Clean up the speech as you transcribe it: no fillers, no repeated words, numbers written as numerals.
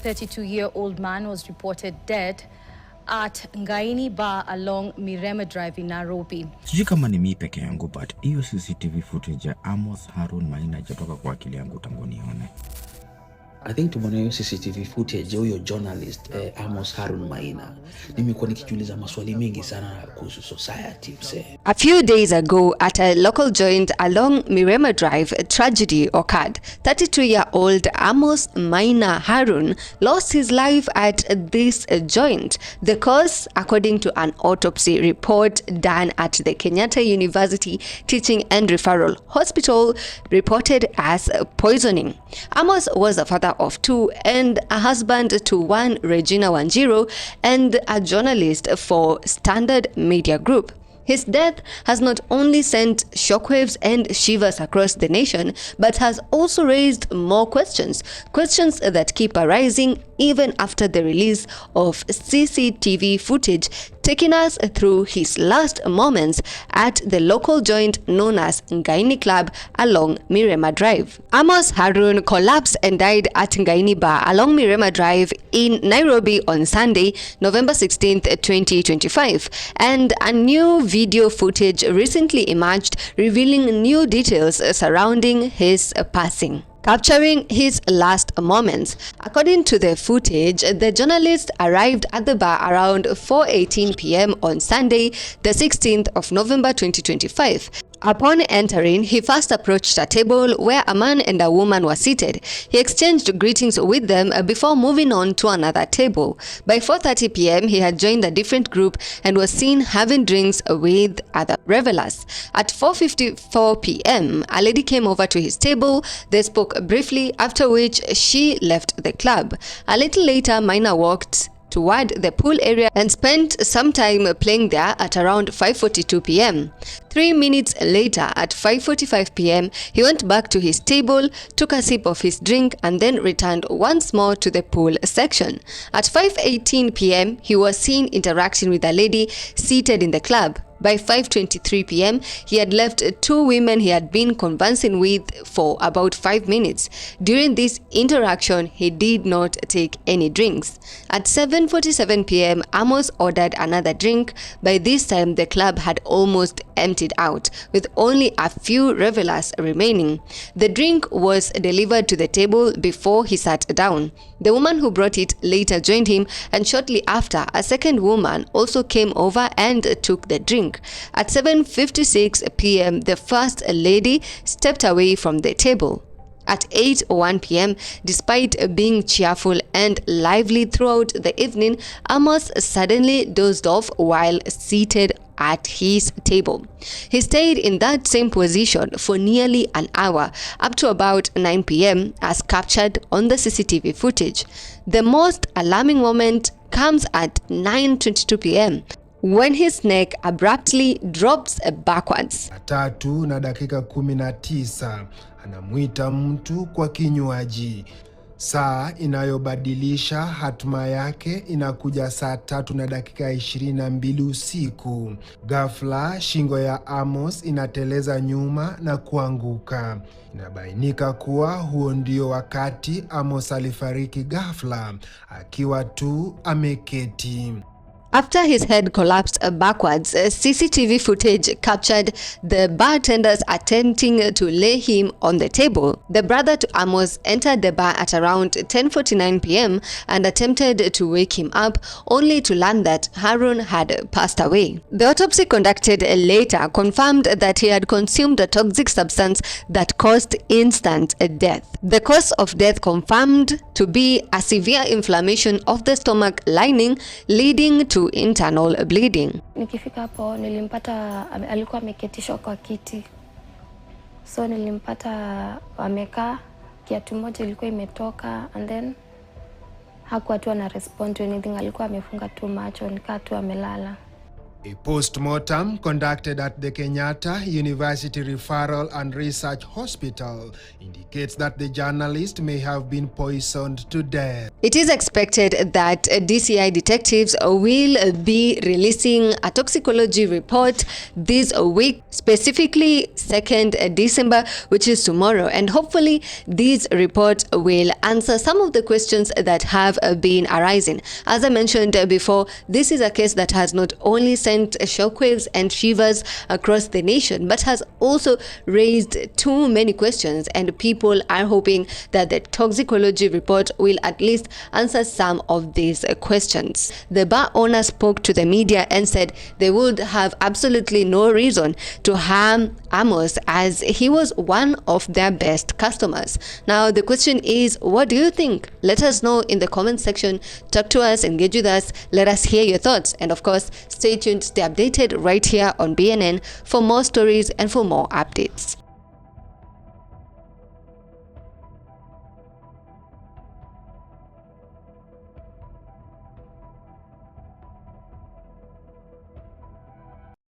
32-year-old man was reported dead at Ngaini Bar along Mirema Drive in Nairobi. Sijui kama ni mimi peke yangu, but hiyo CCTV footage ya Amos Harun Maina hajatoka kwa akili yangu tangu nione. I think tumeona hiyo CCTV footage huyo journalist Amos Harun Maina. Nimekuwa nikijiuliza maswali mengi sana kuhusu society. A few days ago at a local joint along Mirema Drive, a tragedy occurred. 32-year-old Amos Maina Harun lost his life at this joint. The cause, according to an autopsy report done at the Kenyatta University Teaching and Referral Hospital, reported as poisoning. Amos was a father of two and a husband to one Regina Wanjiru and a journalist for Standard Media Group. His death has not only sent shockwaves and shivers across the nation, but has also raised more questions that keep arising even after the release of CCTV footage taking us through his last moments at the local joint known as Ngaini Club along Mirema Drive. Amos Harun collapsed and died at Ngaini Bar along Mirema Drive in Nairobi on Sunday, November 16th, 2025, and a new video footage recently emerged revealing new details surrounding his passing, capturing his last moments. According to the footage, the journalist arrived at the bar around 4:18 p.m. on Sunday, the 16th of November 2025. Upon entering, he first approached a table where a man and a woman were seated. He exchanged greetings with them before moving on to another table. By 4:30 p.m., he had joined a different group and was seen having drinks with other revelers. At 4:54 p.m., a lady came over to his table. They spoke briefly, after which she left the club. A little later, Maina walked toward the pool area and spent some time playing there at around 5:42 p.m. 3 minutes later, at 5:45 p.m., he went back to his table, took a sip of his drink, and then returned once more to the pool section. At 5:18 p.m., he was seen interacting with a lady seated in the club. By 5:23 p.m., he had left two women he had been conversing with for about 5 minutes. During this interaction, he did not take any drinks. At 7:47 p.m., Amos ordered another drink. By this time, the club had almost emptied out, with only a few revelers remaining. The drink was delivered to the table before he sat down. The woman who brought it later joined him, and shortly after, a second woman also came over and took the drink. At 7:56 p.m., the first lady stepped away from the table. At 8:01 p.m., despite being cheerful and lively throughout the evening, Amos suddenly dozed off while seated at his table. He stayed in that same position for nearly an hour, up to about 9 p.m. as captured on the CCTV footage. The most alarming moment comes at 9:22 p.m. when his neck abruptly drops backwards. 3:19 anamuita mtu kwa kinywaji. Saa inayobadilisha hatima yake inakuja saa 3:22 usiku. Ghafla shingo ya Amos inateleza nyuma na kuanguka. Inabainika kuwa huo ndio wakati Amos alifariki ghafla akiwa tu ameketi. After his head collapsed backwards, CCTV footage captured the bartenders attempting to lay him on the table. The brother to Amos entered the bar at around 10:49 p.m. and attempted to wake him up, only to learn that Harun had passed away. The autopsy conducted later confirmed that he had consumed a toxic substance that caused instant death. The cause of death confirmed to be a severe inflammation of the stomach lining, leading to internal bleeding. Nikifika hapo nilimpata alikuwa ameketishwa kwa kiti. So nilimpata amekaa, kiatu moja ilikuwa imetoka, and then hakuwa tu ana respond to anything, alikuwa amefunga tu macho, nikaa tu amelala. A post-mortem conducted at the Kenyatta University Referral and Research Hospital indicates that the journalist may have been poisoned to death. It is expected that DCI detectives will be releasing a toxicology report this week, specifically 2nd December, which is tomorrow, and hopefully this report will answer some of the questions that have been arising. As I mentioned before, this is a case that has not only sent shockwaves and shivers across the nation, but has also raised too many questions, and people are hoping that the toxicology report will at least answer some of these questions. The bar owner spoke to the media and said they would have absolutely no reason to harm Amos, as he was one of their best customers. Now the question is, what do you think? Let us know in the comment section. Talk to us, engage with us, let us hear your thoughts, and of course stay tuned, stay updated right here on BNN for more stories and for more updates.